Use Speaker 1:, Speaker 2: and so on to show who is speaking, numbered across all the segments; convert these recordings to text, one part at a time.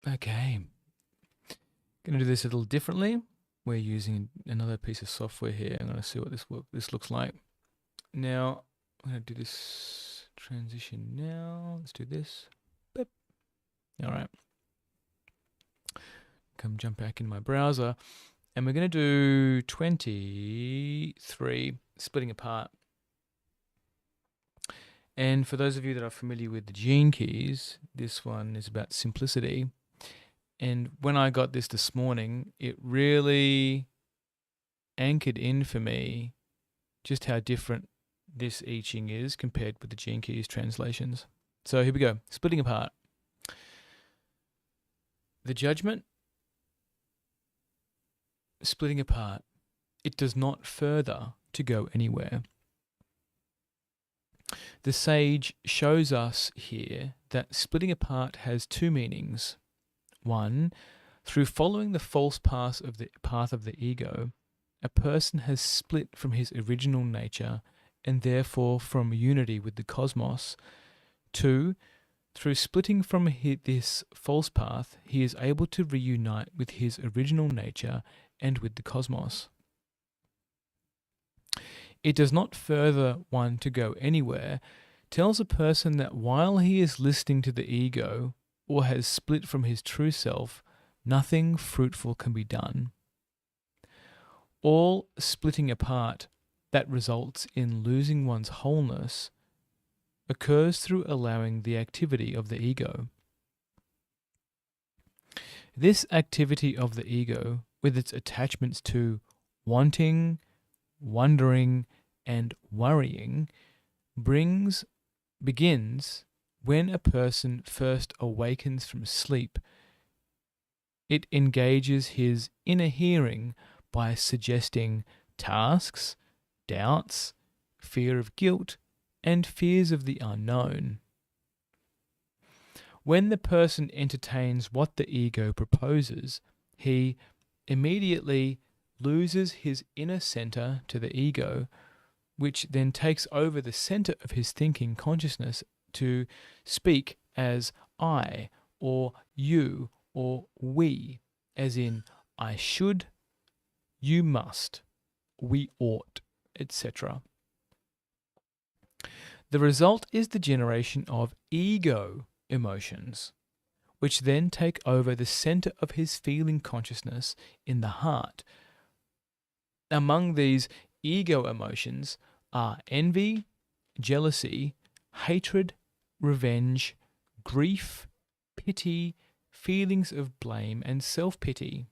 Speaker 1: Okay. Going to do this a little differently. We're using another piece of software here. I'm going to see what this looks like. Now, I'm going to do this transition now. Let's do this. Boop. All right. Come jump back in my browser. And we're going to do 23, splitting apart. And for those of you that are familiar with the gene keys, this one is about simplicity. And when I got this morning, it really anchored in for me just how different this I Ching is compared with the gene keys translations. So here we go, splitting apart. The judgment, splitting apart, it does not further to go anywhere. The sage shows us here that splitting apart has two meanings. One, through following the false path of the ego, a person has split from his original nature and therefore from unity with the cosmos. Two, through splitting from this false path, he is able to reunite with his original nature and with the cosmos. It does not further one to go anywhere, tells a person that while he is listening to the ego or has split from his true self, nothing fruitful can be done. All splitting apart that results in losing one's wholeness occurs through allowing the activity of the ego. This activity of the ego, with its attachments to wanting, wondering, and worrying, begins when a person first awakens from sleep. It engages his inner hearing by suggesting tasks, doubts, fear of guilt, and fears of the unknown. When the person entertains what the ego proposes, he immediately loses his inner center to the ego, which then takes over the center of his thinking consciousness to speak as I or you or we, as in I should, you must, we ought, etc. The result is the generation of ego emotions, which then take over the center of his feeling consciousness in the heart. Among these ego emotions are envy, jealousy, hatred, revenge, grief, pity, feelings of blame, and self-pity.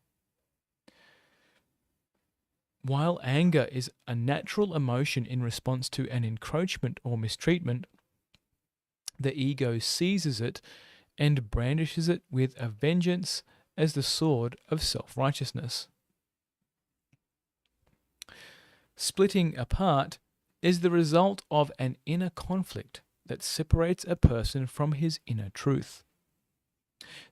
Speaker 1: While anger is a natural emotion in response to an encroachment or mistreatment, the ego seizes it and brandishes it with a vengeance as the sword of self-righteousness. Splitting apart is the result of an inner conflict that separates a person from his inner truth.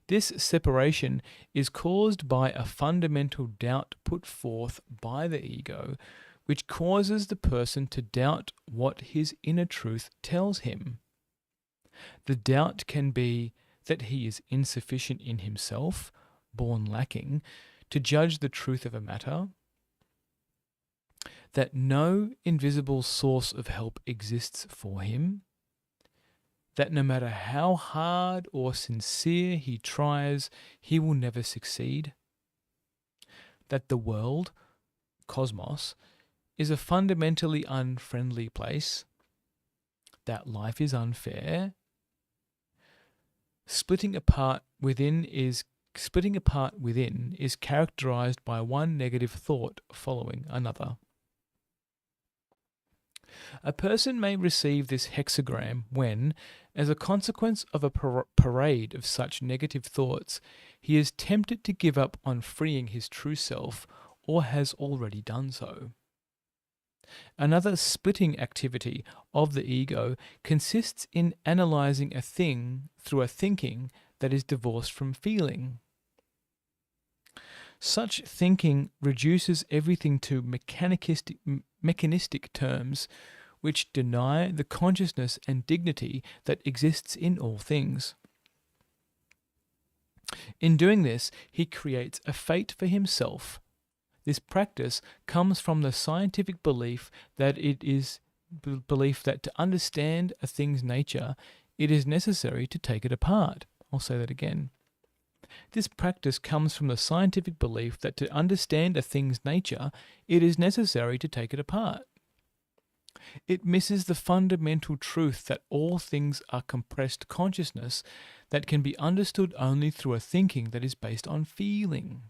Speaker 1: This separation is caused by a fundamental doubt put forth by the ego, which causes the person to doubt what his inner truth tells him. The doubt can be that he is insufficient in himself, born lacking, to judge the truth of a matter, that no invisible source of help exists for him, that no matter how hard or sincere he tries, he will never succeed, that the world, cosmos, is a fundamentally unfriendly place, that life is unfair. Splitting apart within is characterized by one negative thought following another. A person may receive this hexagram when, as a consequence of a parade of such negative thoughts, he is tempted to give up on freeing his true self or has already done so. Another splitting activity of the ego consists in analyzing a thing through a thinking that is divorced from feeling. Such thinking reduces everything to mechanistic terms, which deny the consciousness and dignity that exists in all things. In doing this, he creates a fate for himself. This practice comes from the scientific belief that to understand a thing's nature, it is necessary to take it apart. I'll say that again. This practice comes from the scientific belief that to understand a thing's nature, it is necessary to take it apart. It misses the fundamental truth that all things are compressed consciousness that can be understood only through a thinking that is based on feeling.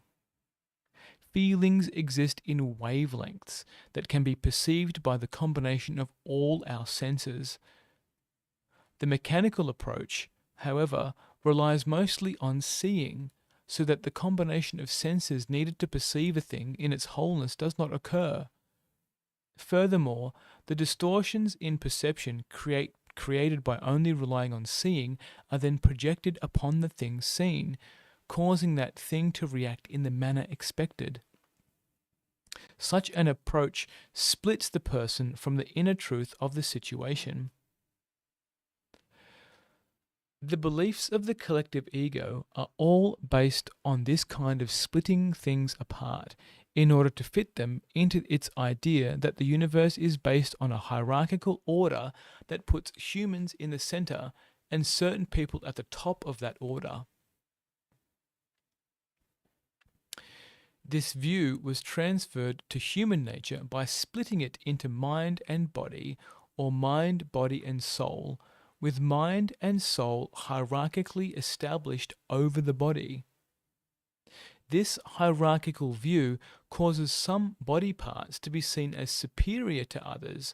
Speaker 1: Feelings exist in wavelengths that can be perceived by the combination of all our senses. The mechanical approach, however, relies mostly on seeing, so that the combination of senses needed to perceive a thing in its wholeness does not occur. Furthermore, the distortions in perception created by only relying on seeing are then projected upon the thing seen, causing that thing to react in the manner expected. Such an approach splits the person from the inner truth of the situation. The beliefs of the collective ego are all based on this kind of splitting things apart in order to fit them into its idea that the universe is based on a hierarchical order that puts humans in the center and certain people at the top of that order. This view was transferred to human nature by splitting it into mind and body, or mind, body, and soul, with mind and soul hierarchically established over the body. This hierarchical view causes some body parts to be seen as superior to others,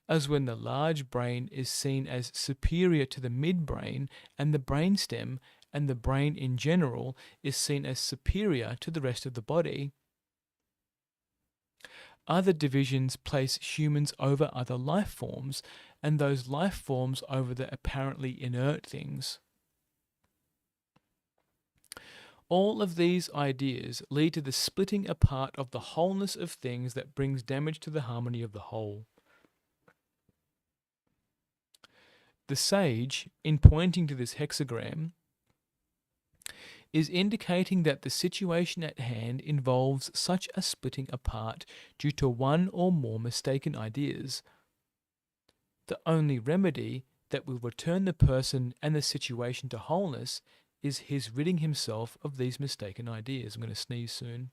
Speaker 1: as when the large brain is seen as superior to the midbrain, and the brainstem and the brain in general is seen as superior to the rest of the body. Other divisions place humans over other life forms, and those life forms over the apparently inert things. All of these ideas lead to the splitting apart of the wholeness of things that brings damage to the harmony of the whole. The sage, in pointing to this hexagram, is indicating that the situation at hand involves such a splitting apart due to one or more mistaken ideas. The only remedy that will return the person and the situation to wholeness is his ridding himself of these mistaken ideas. I'm going to sneeze soon.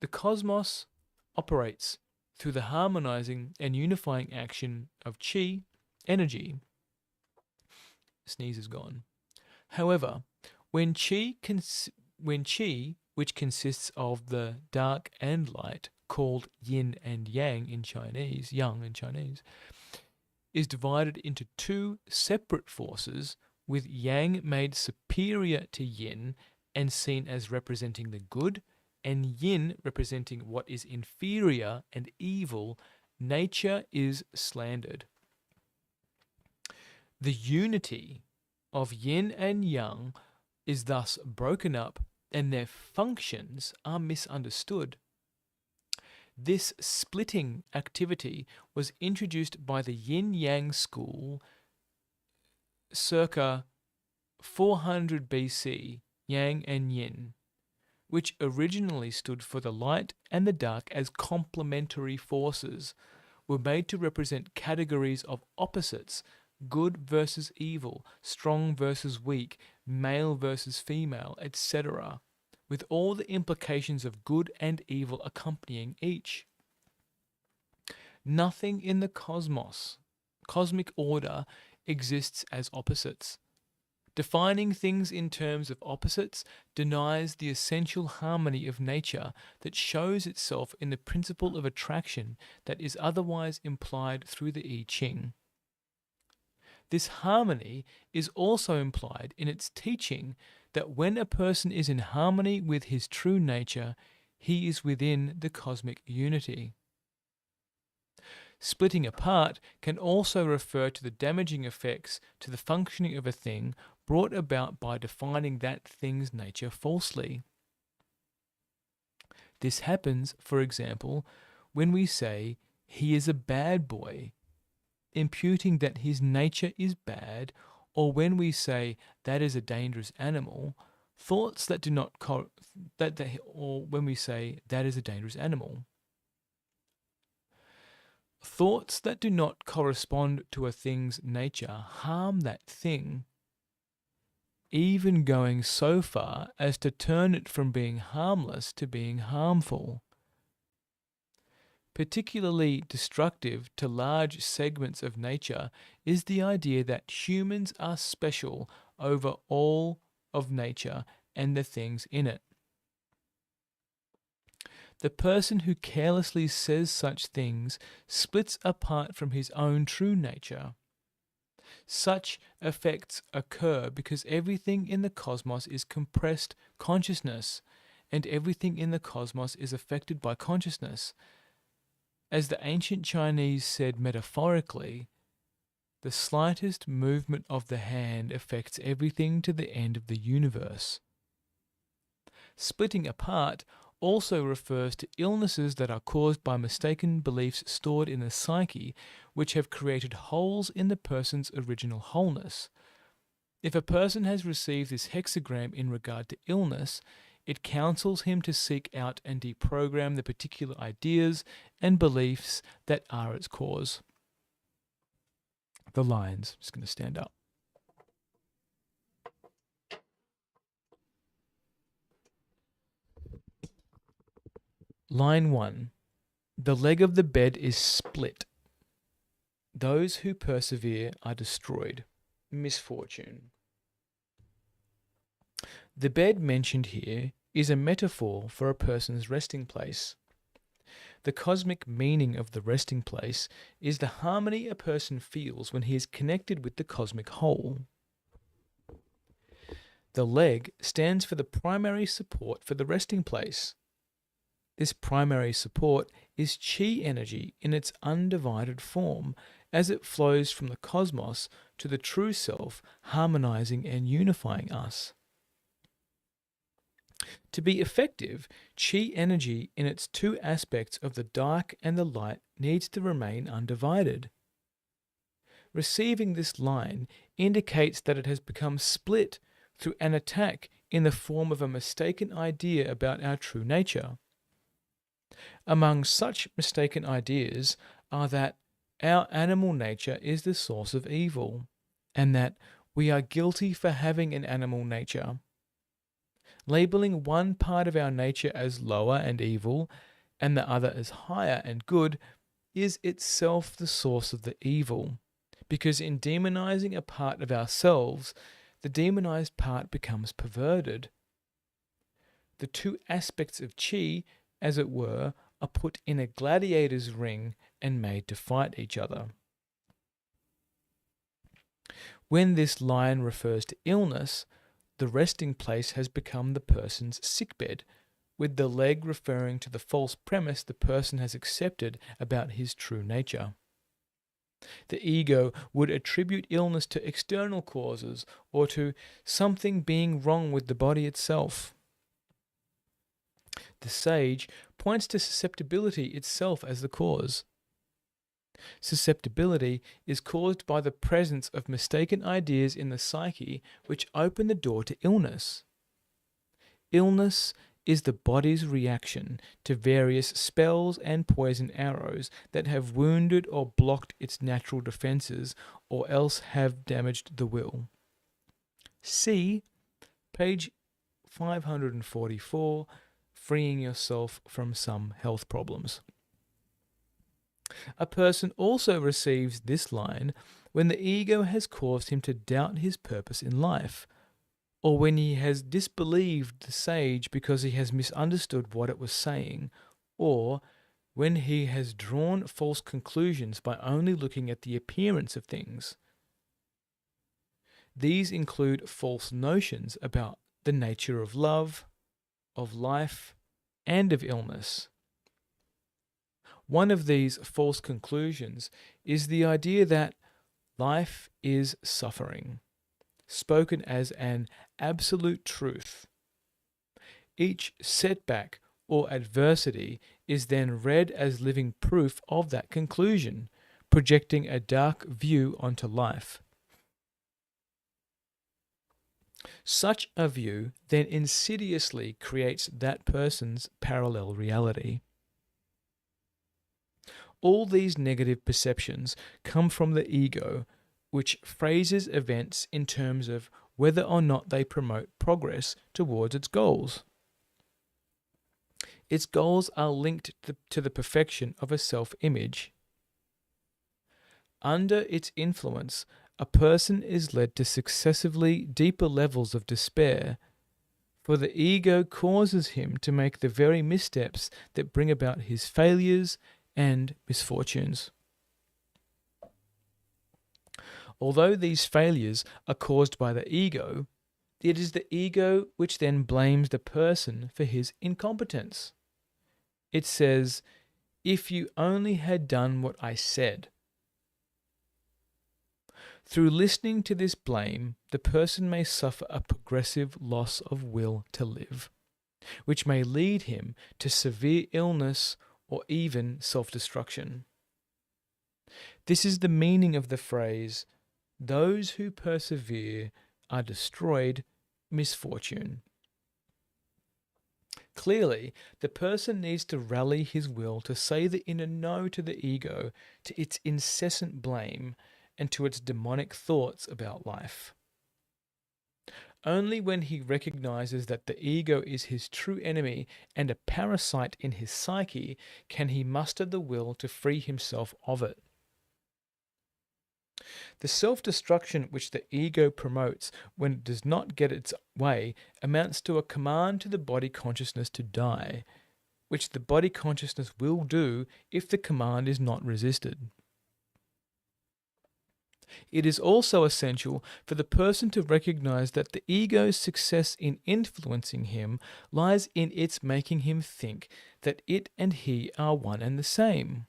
Speaker 1: The cosmos operates through the harmonizing and unifying action of chi, energy. Sneeze is gone. However, when chi, which consists of the dark and light, called yin and yang in Chinese, yang in Chinese, is divided into two separate forces, with yang made superior to yin and seen as representing the good, and yin representing what is inferior and evil, nature is slandered. The unity of yin and yang is thus broken up, and their functions are misunderstood. This splitting activity was introduced by the yin-yang school circa 400 BC, yang and yin, which originally stood for the light and the dark as complementary forces, were made to represent categories of opposites: good versus evil, strong versus weak, male versus female, etc., with all the implications of good and evil accompanying each. Nothing in the cosmic order, exists as opposites. Defining things in terms of opposites denies the essential harmony of nature that shows itself in the principle of attraction that is otherwise implied through the I Ching. This harmony is also implied in its teaching that when a person is in harmony with his true nature, he is within the cosmic unity. Splitting apart can also refer to the damaging effects to the functioning of a thing brought about by defining that thing's nature falsely. This happens, for example, when we say he is a bad boy, imputing that his nature is bad, or when we say that is a dangerous animal, thoughts that do not or when we say that is a dangerous animal. Thoughts that do not correspond to a thing's nature harm that thing, even going so far as to turn it from being harmless to being harmful. Particularly destructive to large segments of nature is the idea that humans are special over all of nature and the things in it. The person who carelessly says such things splits apart from his own true nature. Such effects occur because everything in the cosmos is compressed consciousness, and everything in the cosmos is affected by consciousness. As the ancient Chinese said metaphorically, the slightest movement of the hand affects everything to the end of the universe. Splitting apart also refers to illnesses that are caused by mistaken beliefs stored in the psyche, which have created holes in the person's original wholeness. If a person has received this hexagram in regard to illness, it counsels him to seek out and deprogram the particular ideas and beliefs that are its cause. The lines, just going to stand up. Line 1. The leg of the bed is split. Those who persevere are destroyed. Misfortune. The bed mentioned here is a metaphor for a person's resting place. The cosmic meaning of the resting place is the harmony a person feels when he is connected with the cosmic whole. The leg stands for the primary support for the resting place. This primary support is chi energy in its undivided form as it flows from the cosmos to the true self, harmonizing and unifying us. To be effective, chi energy in its two aspects of the dark and the light needs to remain undivided. Receiving this line indicates that it has become split through an attack in the form of a mistaken idea about our true nature. Among such mistaken ideas are that our animal nature is the source of evil, and that we are guilty for having an animal nature. Labeling one part of our nature as lower and evil, and the other as higher and good, is itself the source of the evil, because in demonizing a part of ourselves, the demonized part becomes perverted. The two aspects of chi, as it were, are put in a gladiator's ring and made to fight each other. When this line refers to illness, the resting place has become the person's sickbed, with the leg referring to the false premise the person has accepted about his true nature. The ego would attribute illness to external causes or to something being wrong with the body itself. The sage points to susceptibility itself as the cause. Susceptibility is caused by the presence of mistaken ideas in the psyche which open the door to illness. Illness is the body's reaction to various spells and poison arrows that have wounded or blocked its natural defenses or else have damaged the will. See page 544, Freeing Yourself from Some Health Problems. A person also receives this line when the ego has caused him to doubt his purpose in life, or when he has disbelieved the sage because he has misunderstood what it was saying, or when he has drawn false conclusions by only looking at the appearance of things. These include false notions about the nature of love, of life, and of illness. One of these false conclusions is the idea that life is suffering, spoken as an absolute truth. Each setback or adversity is then read as living proof of that conclusion, projecting a dark view onto life. Such a view then insidiously creates that person's parallel reality. All these negative perceptions come from the ego, which phrases events in terms of whether or not they promote progress towards its goals. Its goals are linked to the perfection of a self-image. Under its influence, a person is led to successively deeper levels of despair, for the ego causes him to make the very missteps that bring about his failures and misfortunes. Although these failures are caused by the ego, it is the ego which then blames the person for his incompetence. It says, "If you only had done what I said." Through listening to this blame, the person may suffer a progressive loss of will to live, which may lead him to severe illness or even self-destruction. This is the meaning of the phrase, "Those who persevere are destroyed misfortune." Clearly, the person needs to rally his will to say the inner no to the ego, to its incessant blame, and to its demonic thoughts about life. Only when he recognizes that the ego is his true enemy and a parasite in his psyche can he muster the will to free himself of it. The self-destruction which the ego promotes when it does not get its way amounts to a command to the body consciousness to die, which the body consciousness will do if the command is not resisted. It is also essential for the person to recognize that the ego's success in influencing him lies in its making him think that it and he are one and the same.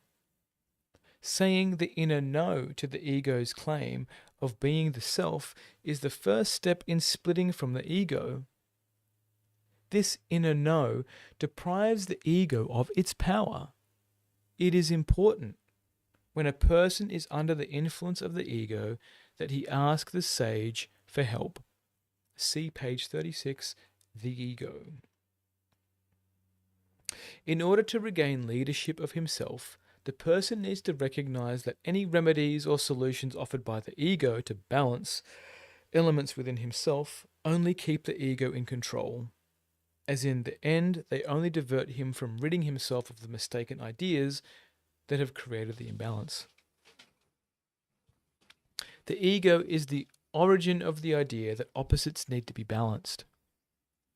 Speaker 1: Saying the inner no to the ego's claim of being the self is the first step in splitting from the ego. This inner no deprives the ego of its power. It is important, when a person is under the influence of the ego, that he ask the sage for help. See page 36, The Ego. In order to regain leadership of himself, the person needs to recognize that any remedies or solutions offered by the ego to balance elements within himself only keep the ego in control, as in the end they only divert him from ridding himself of the mistaken ideas that have created the imbalance. The ego is the origin of the idea that opposites need to be balanced.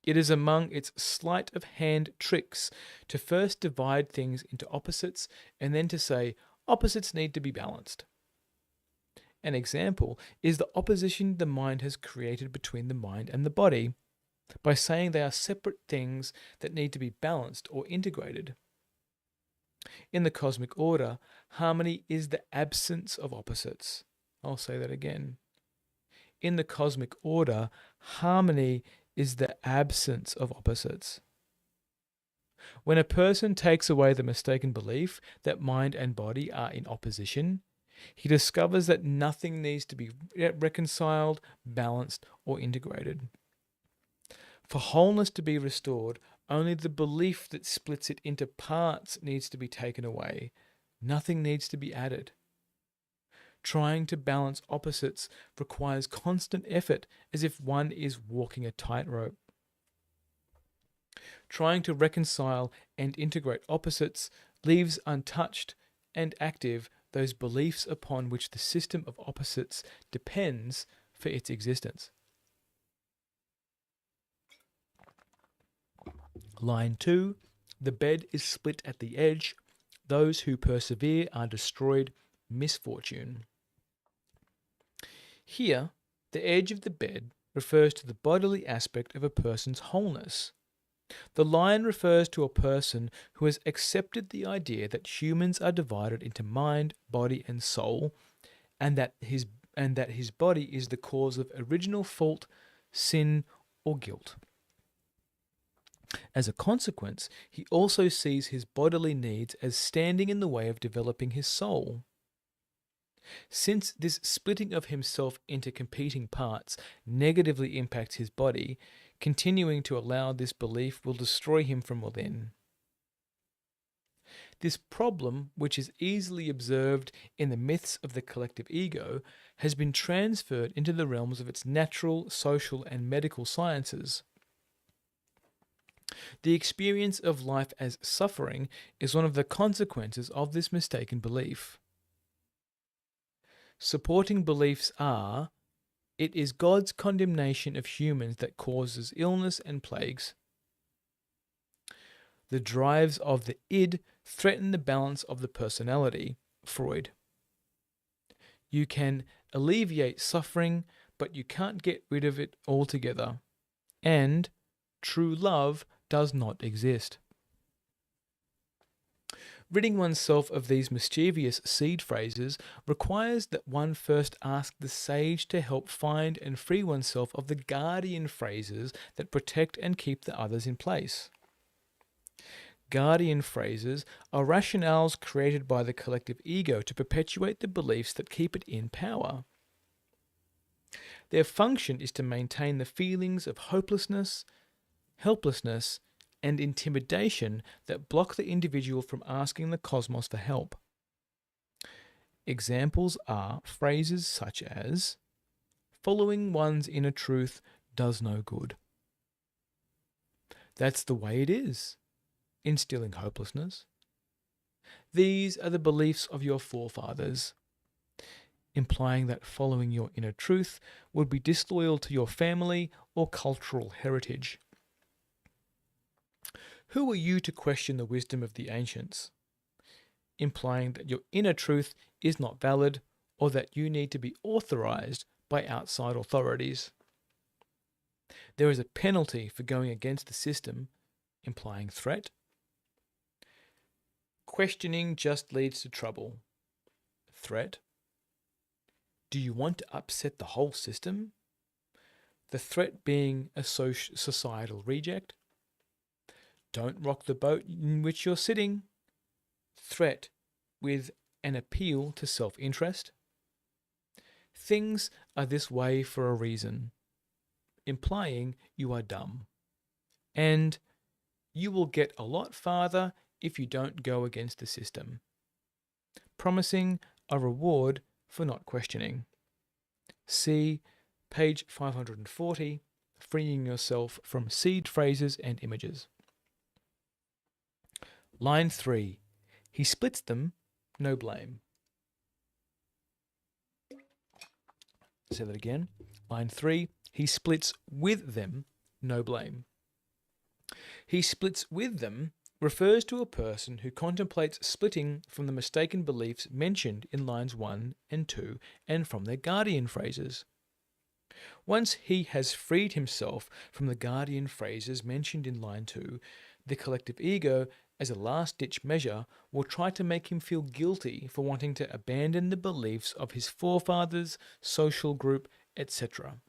Speaker 1: It is among its sleight of hand tricks to first divide things into opposites and then to say opposites need to be balanced. An example is the opposition the mind has created between the mind and the body by saying they are separate things that need to be balanced or integrated. In the cosmic order, harmony is the absence of opposites. I'll say that again. In the cosmic order, harmony is the absence of opposites. When a person takes away the mistaken belief that mind and body are in opposition, he discovers that nothing needs to be reconciled, balanced, or integrated. For wholeness to be restored, only the belief that splits it into parts needs to be taken away. Nothing needs to be added. Trying to balance opposites requires constant effort, as if one is walking a tightrope. Trying to reconcile and integrate opposites leaves untouched and active those beliefs upon which the system of opposites depends for its existence. Line 2. The bed is split at the edge. Those who persevere are destroyed. Misfortune. Here, the edge of the bed refers to the bodily aspect of a person's wholeness. The line refers to a person who has accepted the idea that humans are divided into mind, body, and soul, and that his body is the cause of original fault, sin, or guilt. As a consequence, he also sees his bodily needs as standing in the way of developing his soul. Since this splitting of himself into competing parts negatively impacts his body, continuing to allow this belief will destroy him from within. This problem, which is easily observed in the myths of the collective ego, has been transferred into the realms of its natural, social, and medical sciences. The experience of life as suffering is one of the consequences of this mistaken belief. Supporting beliefs are: it is God's condemnation of humans that causes illness and plagues. The drives of the id threaten the balance of the personality, Freud. You can alleviate suffering, but you can't get rid of it altogether. And true love does not exist. Ridding oneself of these mischievous seed phrases requires that one first ask the sage to help find and free oneself of the guardian phrases that protect and keep the others in place. Guardian phrases are rationales created by the collective ego to perpetuate the beliefs that keep it in power. Their function is to maintain the feelings of hopelessness, helplessness, and intimidation that block the individual from asking the cosmos for help. Examples are phrases such as, "Following one's inner truth does no good." "That's the way it is," instilling hopelessness. "These are the beliefs of your forefathers," implying that following your inner truth would be disloyal to your family or cultural heritage. "Who are you to question the wisdom of the ancients?" implying that your inner truth is not valid or that you need to be authorized by outside authorities. "There is a penalty for going against the system," implying threat. "Questioning just leads to trouble," threat. "Do you want to upset the whole system?" The threat being a societal reject. "Don't rock the boat in which you're sitting," threat with an appeal to self-interest. "Things are this way for a reason," implying you are dumb. And "you will get a lot farther if you don't go against the system," promising a reward for not questioning. See page 540, Freeing Yourself from Seed Phrases and Images. Line 3. He splits them, no blame. Say that again. Line 3. He splits with them, no blame. He splits with them refers to a person who contemplates splitting from the mistaken beliefs mentioned in lines 1 and 2 and from their guardian phrases. Once he has freed himself from the guardian phrases mentioned in line 2, the collective ego, as a last-ditch measure, will try to make him feel guilty for wanting to abandon the beliefs of his forefathers, social group, etc.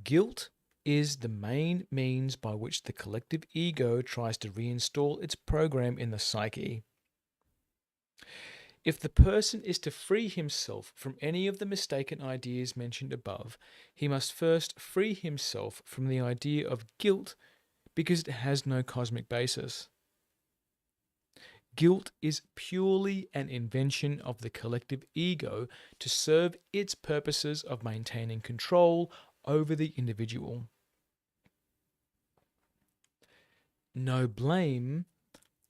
Speaker 1: Guilt is the main means by which the collective ego tries to reinstall its program in the psyche. If the person is to free himself from any of the mistaken ideas mentioned above, he must first free himself from the idea of guilt because it has no cosmic basis. Guilt is purely an invention of the collective ego to serve its purposes of maintaining control over the individual. No blame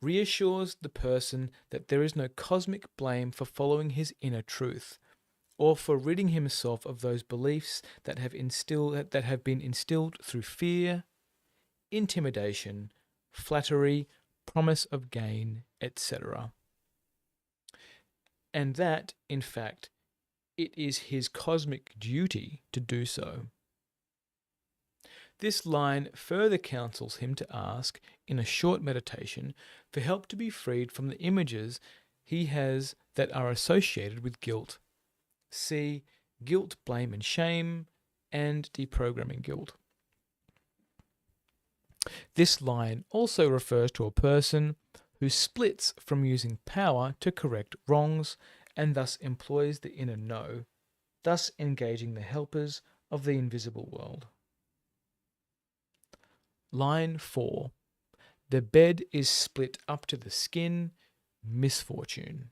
Speaker 1: reassures the person that there is no cosmic blame for following his inner truth, or for ridding himself of those beliefs that have been instilled through fear, intimidation, flattery, promise of gain, etc. And that, in fact, it is his cosmic duty to do so. This line further counsels him to ask, in a short meditation, for help to be freed from the images he has that are associated with guilt. See Guilt, Blame and Shame and Deprogramming Guilt. This line also refers to a person who splits from using power to correct wrongs and thus employs the inner no, thus engaging the helpers of the invisible world. Line 4. The bed is split up to the skin, misfortune.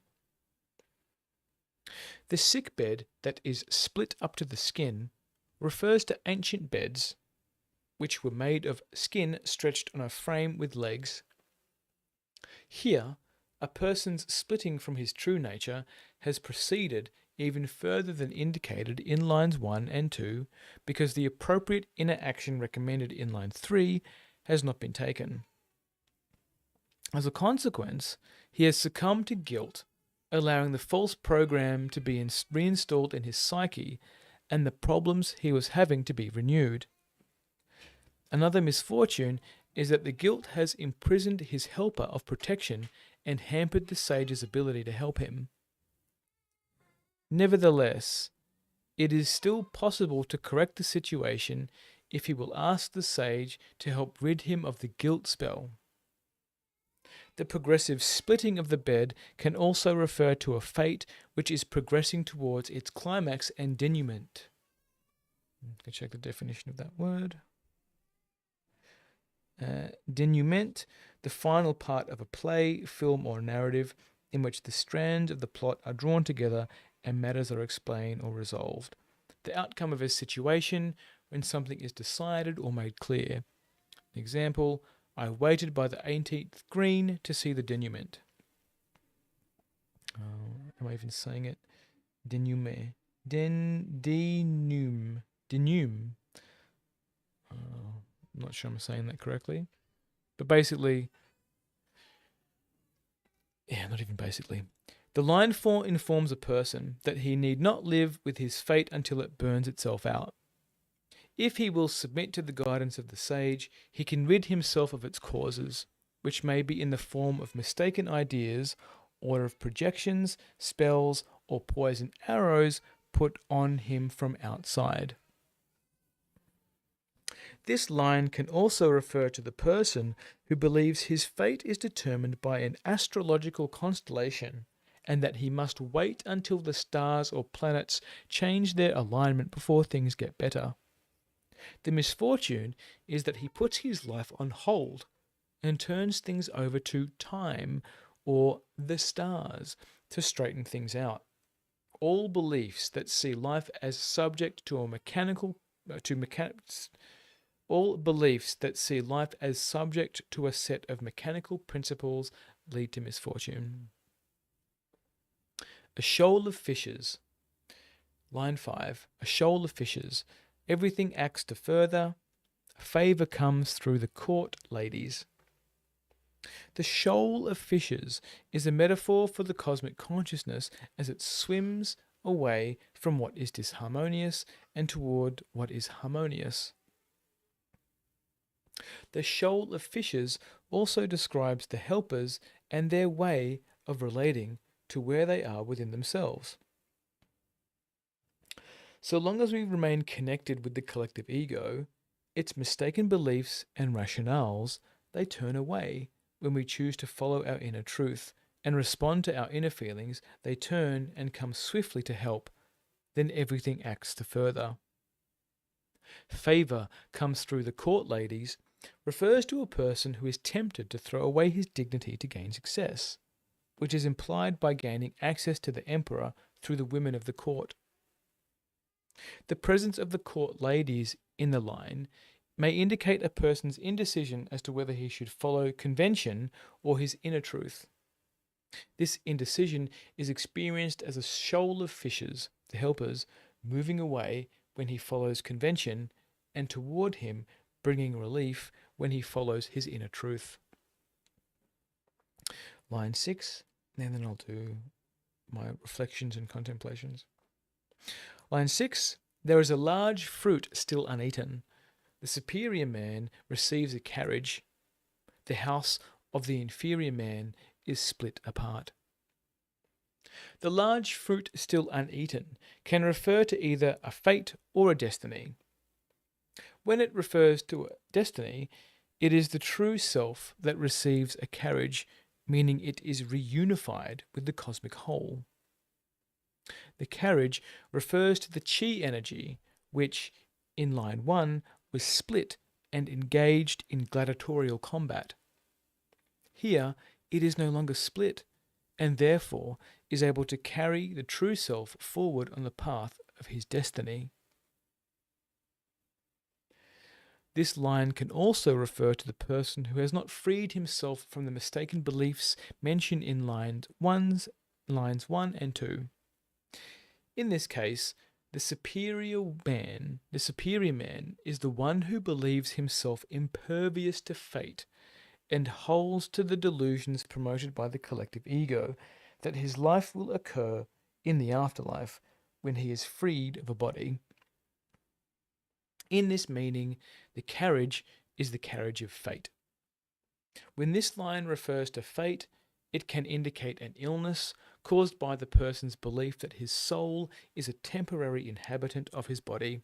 Speaker 1: The sick bed that is split up to the skin refers to ancient beds which were made of skin stretched on a frame with legs. Here, a person's splitting from his true nature has proceeded even further than indicated in lines 1 and 2 because the appropriate inner action recommended in line 3 has not been taken. As a consequence, he has succumbed to guilt, allowing the false program to be reinstalled in his psyche and the problems he was having to be renewed. Another misfortune is that the guilt has imprisoned his helper of protection and hampered the sage's ability to help him. Nevertheless, it is still possible to correct the situation if he will ask the sage to help rid him of the guilt spell. The progressive splitting of the bed can also refer to a fate which is progressing towards its climax and denouement. Let's check the definition of that word. Denouement, the final part of a play, film, or narrative in which the strands of the plot are drawn together and matters are explained or resolved. The outcome of a situation when something is decided or made clear. Example, I waited by the 18th green to see the denouement. Am I even saying it? Denouement. Denoume. I'm not sure I'm saying that correctly. But basically, not even basically. The line 4 informs a person that he need not live with his fate until it burns itself out. If he will submit to the guidance of the sage, he can rid himself of its causes, which may be in the form of mistaken ideas or of projections, spells, or poison arrows put on him from outside. This line can also refer to the person who believes his fate is determined by an astrological constellation and that he must wait until the stars or planets change their alignment before things get better. The misfortune is that he puts his life on hold and turns things over to time or the stars to straighten things out. All beliefs that see life as subject to All beliefs that see life as subject to a set of mechanical principles lead to misfortune. A shoal of fishes. Line 5. A shoal of fishes. Everything acts to further. A favour comes through the court ladies. The shoal of fishes is a metaphor for the cosmic consciousness as it swims away from what is disharmonious and toward what is harmonious. The shoal of fishes also describes the helpers and their way of relating to where they are within themselves. So long as we remain connected with the collective ego, its mistaken beliefs and rationales, they turn away. When we choose to follow our inner truth and respond to our inner feelings, they turn and come swiftly to help. Then everything acts to further. Favour comes through the court ladies refers to a person who is tempted to throw away his dignity to gain success, which is implied by gaining access to the emperor through the women of the court. The presence of the court ladies in the line may indicate a person's indecision as to whether he should follow convention or his inner truth. This indecision is experienced as a shoal of fishes, the helpers, moving away when he follows convention and toward him, bringing relief when he follows his inner truth. Line 6, and then I'll do my reflections and contemplations. Line 6, there is a large fruit still uneaten. The superior man receives a carriage. The house of the inferior man is split apart. The large fruit still uneaten can refer to either a fate or a destiny. When it refers to a destiny, it is the true self that receives a carriage meaning it is reunified with the cosmic whole. The carriage refers to the chi energy, which, in line 1, was split and engaged in gladiatorial combat. Here, it is no longer split, and therefore is able to carry the true self forward on the path of his destiny. This line can also refer to the person who has not freed himself from the mistaken beliefs mentioned in lines 1 and 2. In this case, the superior man is the one who believes himself impervious to fate and holds to the delusions promoted by the collective ego that his life will occur in the afterlife when he is freed of a body. In this meaning, the carriage is the carriage of fate. When this line refers to fate, it can indicate an illness caused by the person's belief that his soul is a temporary inhabitant of his body,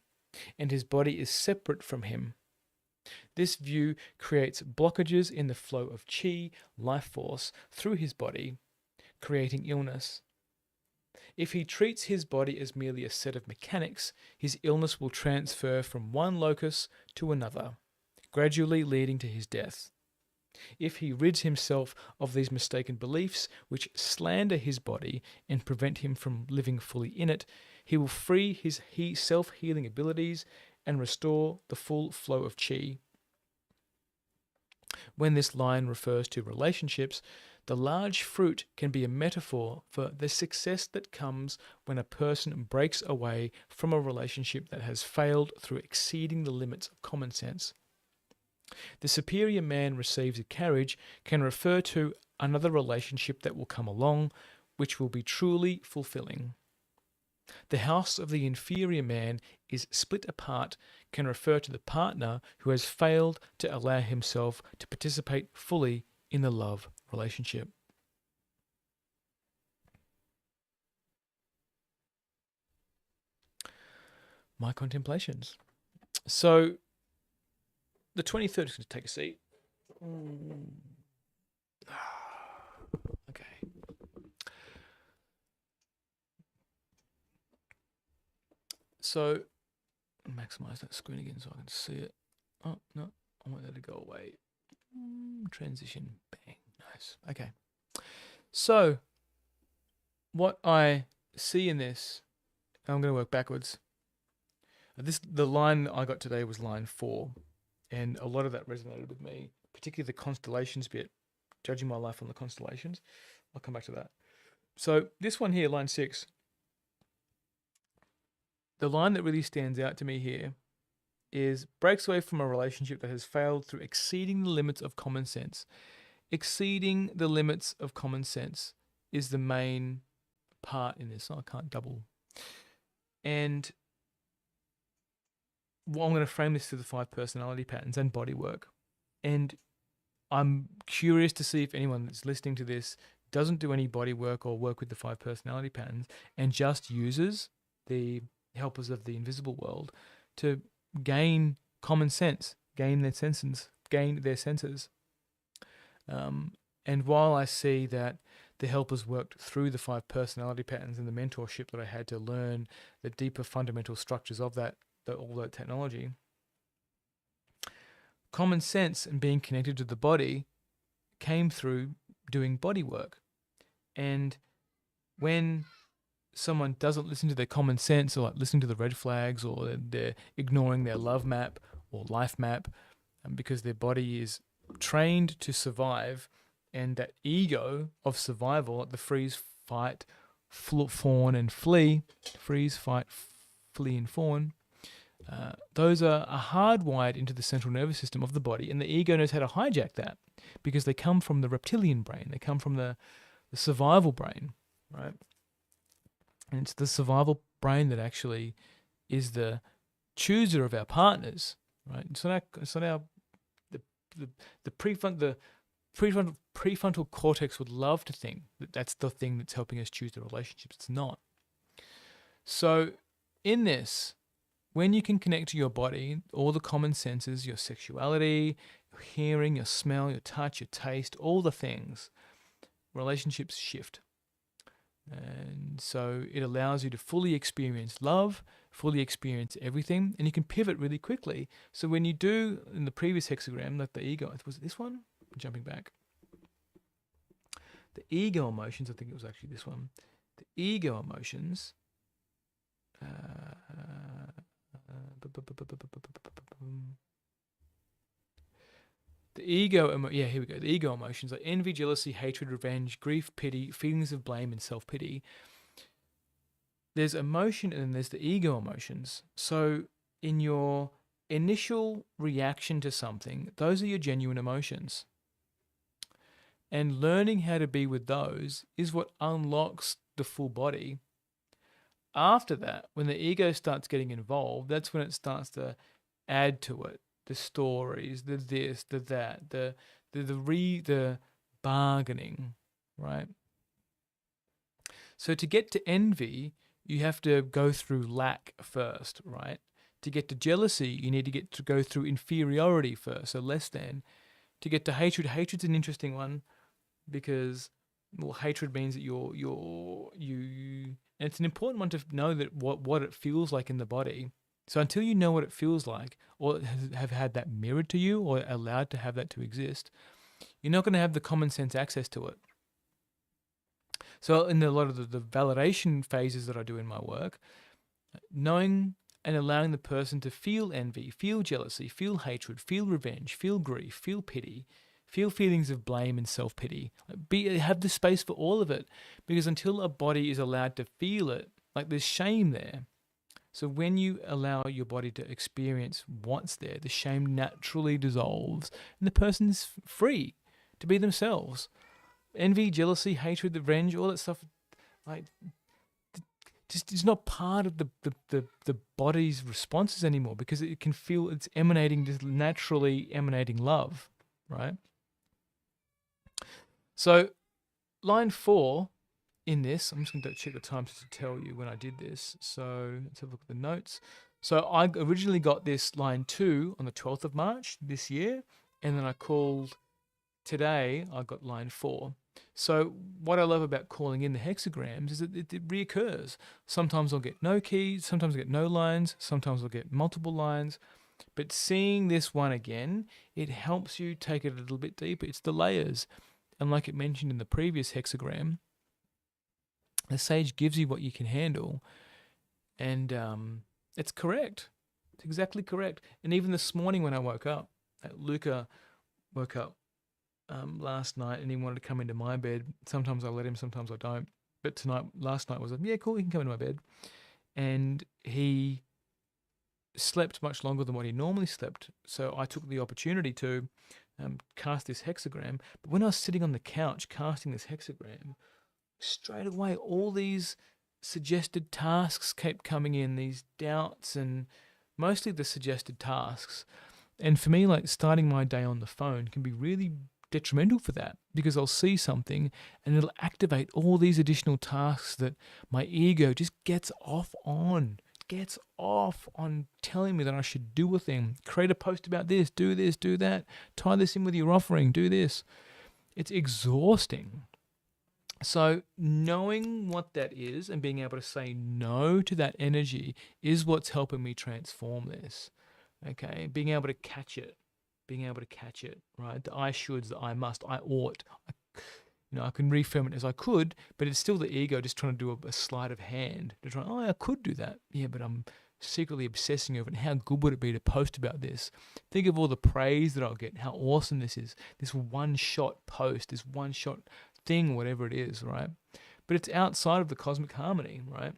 Speaker 1: and his body is separate from him. This view creates blockages in the flow of chi, life force, through his body, creating illness. If he treats his body as merely a set of mechanics, his illness will transfer from one locus to another, gradually leading to his death. If he rids himself of these mistaken beliefs, which slander his body and prevent him from living fully in it, he will free his self-healing abilities and restore the full flow of chi. When this line refers to relationships, the large fruit can be a metaphor for the success that comes when a person breaks away from a relationship that has failed through exceeding the limits of common sense. The superior man receives a carriage can refer to another relationship that will come along, which will be truly fulfilling. The house of the inferior man is split apart can refer to the partner who has failed to allow himself to participate fully in the love relationship. My contemplations. So, the 23rd is going to take a seat. Okay. So, maximize that screen again so I can see it. Oh, no, I want that to go away. Transition, bang, nice. Okay. So, what I see in this, I'm going to work backwards. The line I got today was line 4, and a lot of that resonated with me, particularly the constellations bit, judging my life on the constellations. I'll come back to that. So this one here, line 6, the line that really stands out to me here is breaks away from a relationship that has failed through exceeding the limits of common sense. Exceeding the limits of common sense is the main part in this. I can't double. And well, I'm going to frame this through the 5 personality patterns and body work. And I'm curious to see if anyone that's listening to this doesn't do any body work or work with the 5 personality patterns and just uses the helpers of the invisible world to gain common sense, gain their senses. And while I see that the helpers worked through the 5 personality patterns and the mentorship that I had to learn the deeper fundamental structures of all that technology, common sense and being connected to the body came through doing body work. And when someone doesn't listen to their common sense, or like listening to the red flags, or they're ignoring their love map or life map, because their body is trained to survive, and that ego of survival, like the freeze, fight, fawn and flee, freeze, fight, flee and fawn, those are hardwired into the central nervous system of the body, and the ego knows how to hijack that because they come from the reptilian brain, they come from the survival brain, right? And it's the survival brain that actually is the chooser of our partners, right? It's not the prefrontal cortex would love to think that that's the thing that's helping us choose the relationships. It's not. So in this, when you can connect to your body, all the common senses, your sexuality, your hearing, your smell, your touch, your taste, all the things, relationships shift. And so it allows you to fully experience love, fully experience everything, and you can pivot really quickly. So when you do in the previous hexagram, like the ego, was it this one? Jumping back. The ego emotions, I think it was actually this one. The ego emotions. The ego, here we go. The ego emotions like envy, jealousy, hatred, revenge, grief, pity, feelings of blame, and self-pity. There's emotion and then there's the ego emotions. So in your initial reaction to something, those are your genuine emotions. And learning how to be with those is what unlocks the full body. After that, when the ego starts getting involved, that's when it starts to add to it. The stories, the this, the that, the bargaining, right? So to get to envy, you have to go through lack first, right? To get to jealousy, you need to go through inferiority first, so less than. To get to hatred, hatred's an interesting one because, well, hatred means that you. And it's an important one to know that what it feels like in the body. So until you know what it feels like, or have had that mirrored to you, or allowed to have that to exist, you're not going to have the common sense access to it. So in a lot of the validation phases that I do in my work, knowing and allowing the person to feel envy, feel jealousy, feel hatred, feel revenge, feel grief, feel pity, feel feelings of blame and self-pity. Have the space for all of it, because until a body is allowed to feel it, like there's shame there. So when you allow your body to experience what's there, the shame naturally dissolves and the person's free to be themselves. Envy, jealousy, hatred, revenge, all that stuff, like, just is not part of the body's responses anymore, because it can feel it's emanating, just naturally emanating love, right? So line 4 in this, I'm just going to check the time to tell you when I did this. So let's have a look at the notes. So I originally got this line 2 on the 12th of March this year, and then I called today, I got line 4. So what I love about calling in the hexagrams is that it reoccurs. Sometimes I'll get no keys, sometimes I'll get no lines, sometimes I'll get multiple lines. But seeing this one again, it helps you take it a little bit deeper. It's the layers. And like it mentioned in the previous hexagram, the sage gives you what you can handle. And it's correct. It's exactly correct. And even this morning when I woke up, Luca woke up last night and he wanted to come into my bed. Sometimes I let him, sometimes I don't. But last night was like, yeah, cool, he can come into my bed. And he slept much longer than what he normally slept. So I took the opportunity to cast this hexagram. But when I was sitting on the couch casting this hexagram, straight away all these suggested tasks kept coming in, these doubts, and mostly the suggested tasks. And for me, like, starting my day on the phone can be really detrimental for that, because I'll see something and it'll activate all these additional tasks that my ego just gets off on telling me that I should do a thing, create a post about this, do that, tie this in with your offering, do this. It's exhausting. So knowing what that is and being able to say no to that energy is what's helping me transform this. Okay, being able to catch it, right? The I shoulds, the I must, I ought. I can reframe it as I could, but it's still the ego just trying to do a sleight of hand. To try, I could do that. Yeah, but I'm secretly obsessing over it. How good would it be to post about this? Think of all the praise that I'll get, how awesome this is. This one-shot post, this one-shot thing, whatever it is, right? But it's outside of the cosmic harmony, right?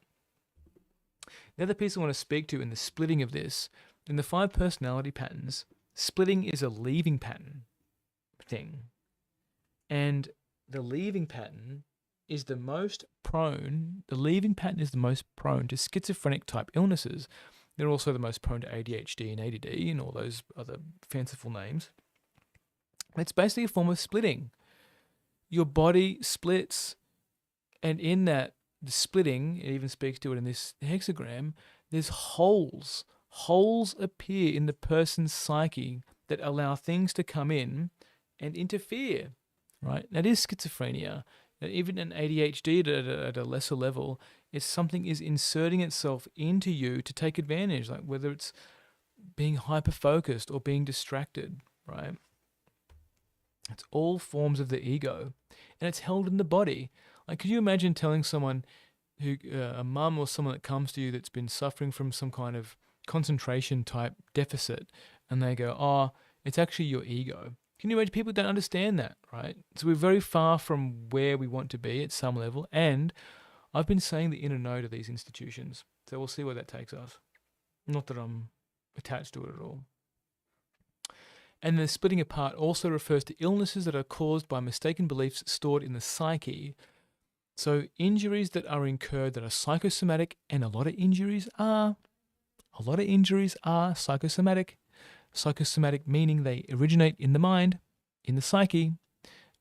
Speaker 1: The other piece I want to speak to in the splitting of this, in the 5 personality patterns, splitting is a leaving pattern thing. And the leaving pattern is the most prone to schizophrenic type illnesses. They're also the most prone to ADHD and ADD and all those other fanciful names. It's basically a form of splitting. Your body splits, and in that, the splitting, it even speaks to it in this hexagram, there's holes. Holes appear in the person's psyche that allow things to come in and interfere, right? That is schizophrenia. Even an ADHD at a lesser level, it's something is inserting itself into you to take advantage, like whether it's being hyper focused or being distracted, right? It's all forms of the ego, and it's held in the body. Like, could you imagine telling someone who, a mum or someone that comes to you that's been suffering from some kind of concentration type deficit, and they go, "Oh, it's actually your ego." Can you imagine? People don't understand that, right? So we're very far from where we want to be at some level, and I've been saying the inner no to these institutions, so we'll see where that takes us. Not that I'm attached to it at all. And the splitting apart also refers to illnesses that are caused by mistaken beliefs stored in the psyche. So injuries that are incurred that are psychosomatic, and a lot of injuries are psychosomatic. Psychosomatic meaning they originate in the mind, in the psyche.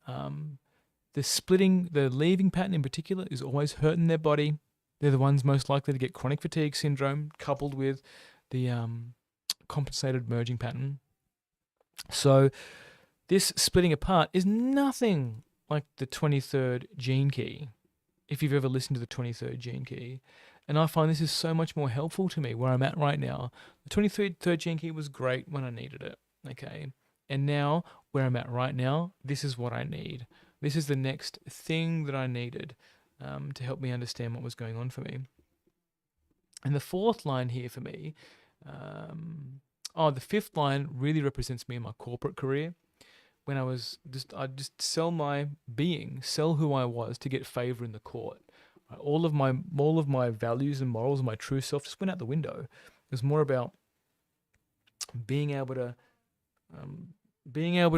Speaker 1: The leaving pattern in particular is always hurting their body. They're the ones most likely to get chronic fatigue syndrome coupled with the compensated merging pattern. So this splitting apart is nothing like the 23rd gene key, if you've ever listened to the 23rd gene key. And I find this is so much more helpful to me where I'm at right now. The 23rd gene key was great when I needed it, okay? And now, where I'm at right now, this is what I need. This is the next thing that I needed to help me understand what was going on for me. And the fourth line here for me, the fifth line really represents me in my corporate career. When I'd just sell my being, sell who I was to get favor in the court. All of my values and morals and my true self just went out the window. It was more about being able to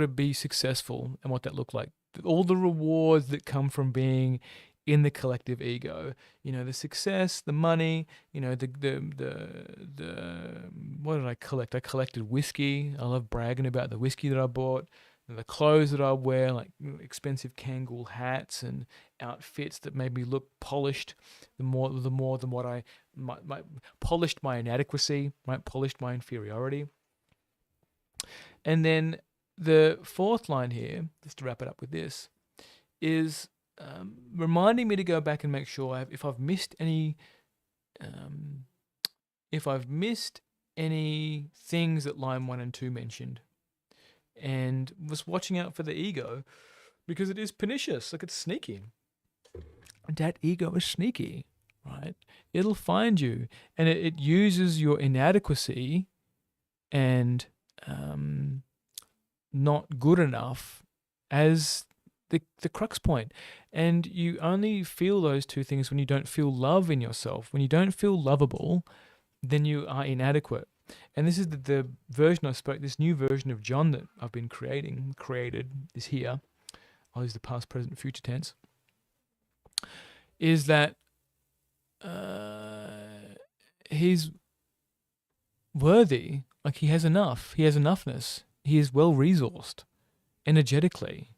Speaker 1: be successful and what that looked like. All the rewards that come from being in the collective ego, the success, the money, what did I collect? I collected whiskey. I love bragging about the whiskey that I bought, and the clothes that I wear, like expensive Kangol hats and outfits that made me look polished. The more than what I polished my inadequacy, right? Polished my inferiority. And then the fourth line here, just to wrap it up with this, is reminding me to go back and make sure if I've missed any things that line 1 and 2 mentioned, and was watching out for the ego because it is pernicious, like it's sneaky. That ego is sneaky, right? It'll find you, and it uses your inadequacy and not good enough as the crux point. And you only feel those two things when you don't feel love in yourself. When you don't feel lovable, then you are inadequate. And this is the version I spoke, this new version of John that I've been created is here. I'll use the past, present, future tense. Is that he's worthy, like he has enough. He has enoughness. He is well resourced energetically.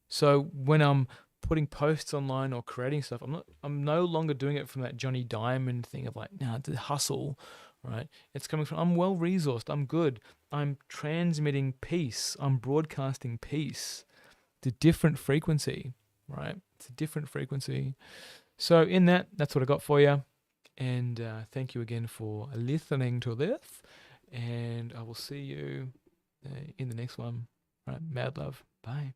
Speaker 1: So when I'm putting posts online or creating stuff, I'm no longer doing it from that Johnny Diamond thing of like, the hustle, right? It's coming from, I'm well resourced, I'm good, I'm transmitting peace, I'm broadcasting peace. It's a different frequency, right? It's a different frequency. So in that's what I got for you. And thank you again for listening to this. And I will see you in the next one. Right? Mad love. Bye.